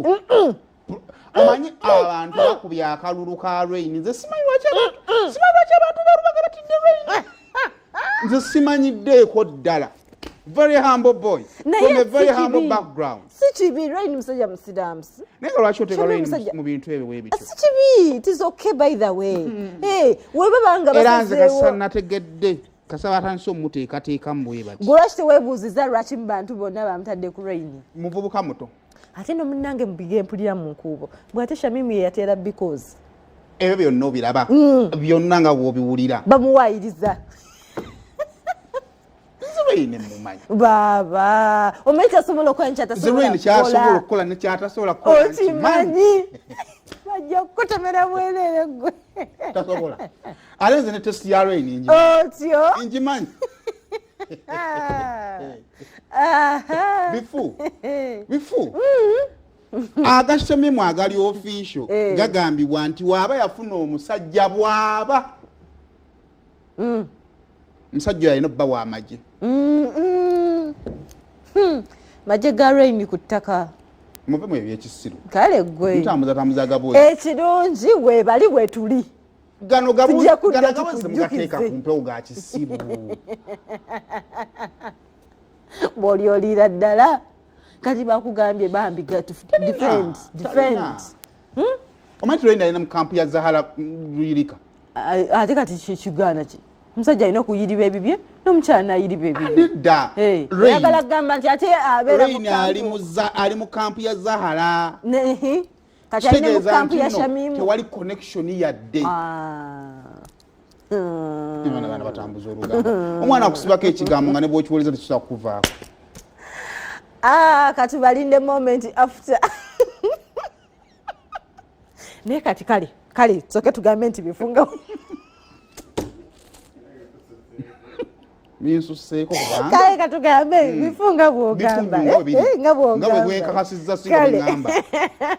bifu amanyi abantu bakubya akalulu ka rain nze simanyi lwaki abantu balubaga batidde rain nze simanyiddeeko ddala very humble boy from a very humble background sichibi rain musajja musidamusi naye lwaki oteeka rain mu bintu ebyo bwe bityo sichibi it is okay by the way weba banga era nze kasa nategedde kasaba atandise omuteekateekamu bwe bati lwaki teweebuuziza lwaki mu bantu bonna bamutadde ku rain muvubuka muto ate no munnange mubige mpulira mu nkuubo bw'ate Shamimu ye yateera because ebyo byonna obiraba byonna nga bw'obiwulira bamuwaayiriza Zirwini mumanyi baba omanyi kyasobola okukola Zirwini kyasobola okukola nekyatasobola kukola okimanyi bajja kukutemera bwerere gwe tasobola ate nze ne testi ya rain otyo ngimanyi bifu agashamimu agali official gagambibwa nti waaba yafuna omusajja bwaba musajja yalina obba w'amagye magye ga rain ku ttaka muve mu ebyekisiru kale gwe ntambuza gaboozi ekirungi webali wetuli gano gaboozi mugateeka ku mpewo ga kisiru bw'olyolira ddala kati bakugambye bambi defend omanyi rain alina mu kampu ya Zahara Luyirika ate kati kigaana ki omusajja alina okuyiriba ebibye n'omukyala ayiriba ebibye dda oyagala kugamba nti ate abeera ali mu kampu ya Zahara kati alina mu kampu ya Shamimu tewali connection yadde abaana batambuza olugamba omwana akusibako ekigambo nga ne bw'okiwuliriza tekisobola kukuvaako kati balinde moment after naye kati kale soke tugambe nti bifunga binsuseeko kale katugambe bifunga bw'ogamba nga bwekakasizza singa bingamba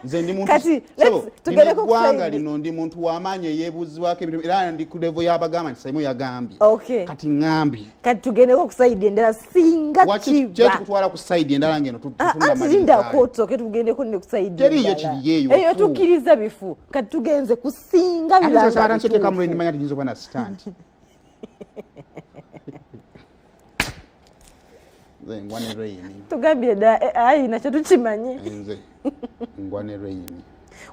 nze ndi muntugwanga lino ndi muntu w'amaanyi eyeebuuzibwako ebintu era ndi ku level y'abagamba nti Saimu yagambye kati ngambye kati tugendeko ku sayidi endala singa kiba tukutwala ku sayidi endala ngeno atulindako toke tugendeko ne ku sayidi teriyo kiriyeeyo eyo tukkiriza bifu kati tugenze kusinga birangateeka muleni manya tiyinza okuba na stand nze ngwa ne rain tugambye ayi nakyo tukimanye nze ngwa ne rain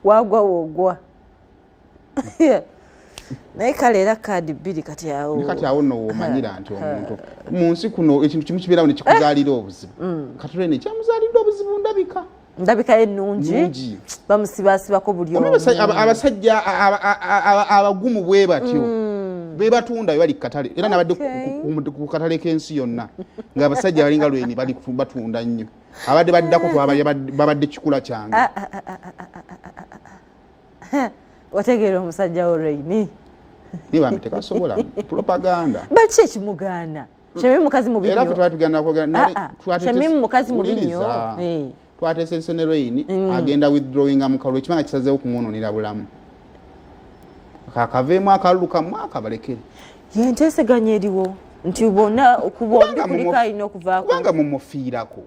wagwa woogwa naye kale era kaadi bbiri kati awo nno woomanyira nti omuntu mu nsi kuno ekintu kimu kibeerawo ne kikuzaalira obuzibu kati rain ekyamuzaalidde obuzibu ndabika ennungi bamusibasibako buli abasajja abagumu bwe batyo bebatunda bali katale era nabadde ku katale k'ensi yonna ng'abasajja balinga lweni bali batunda nnyo abadde baddako babadde kikula kyange wategeera omusajja wo rain nibambi tekasobola propaganda baki ekimugaana Shamimu mukazi mubi nnyo era Shamimu mukazi mubi nnyo twateesese ne rain agenda withdrawing amukalulu ekibanga kisazeewo kumwononera bulamu kakaveemu akalulu kamu akabalekere yenteeseganya eriwo nti bonna kubombi kuliko alina okuvaako kubanga mumufiirako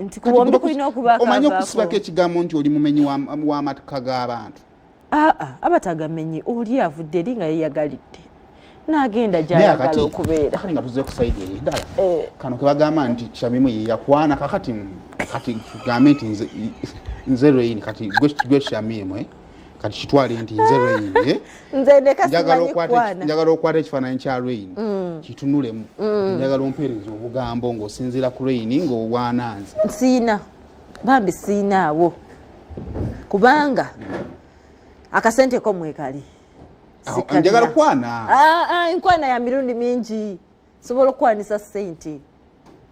nti kubombi kulina okuvaako omanyi okusibako ekigambo nti oli mumenyi w'amaka g'abantu abatagamenyi oli avudde eri nga yeyagalidde n'agenda gy'ayagala okubeera kati nga tuze ku sayidi eri ddala kano ke bagamba nti Shamimu ye yakwana kakati tugambe nti nze rain kati gwe Shamimu kati kitwale nti nze rain njagala okwata ekifaananyi kya rain kitunulemu njagala ompeereza obugambo ng'osinziira ku rain ng'owaananze bambi siinaawo kubanga akasente ko mwekali njagala kwana enkwana ya mirundi mingi sobola okwanisa sente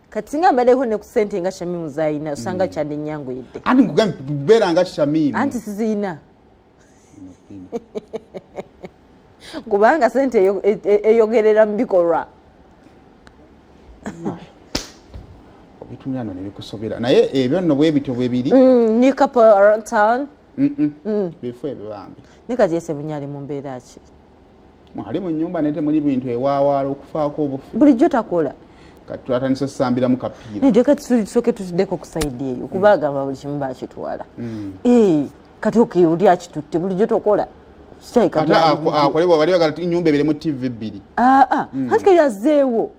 kati singa mbaddeho ne ku sente nga Shamimu zayina osanga kyande nnyangu yedde anti nkugambye tubeera nga Shamimu anti siziina kubanga sente eyogerera mu bikolwa obitunano nebikusobera naye ebyo nno bwe bityo bwe biri ni couple around town bifo ebyo bambi ne kati ese bunyali mu mbeera ki mwali mu nnyumba naye temuli bintu ewaawaala okufaako obufu bulijjo takola kati twatandise ssambiramu kapiira naye kati tusooke tutuddeko ku sayidi eyo kuba agamba buli kimu bakitwala kati oli akitutte bulijjo tokola akolebwa bali bagala nyumba eberemu TV 2 hati yazzeewo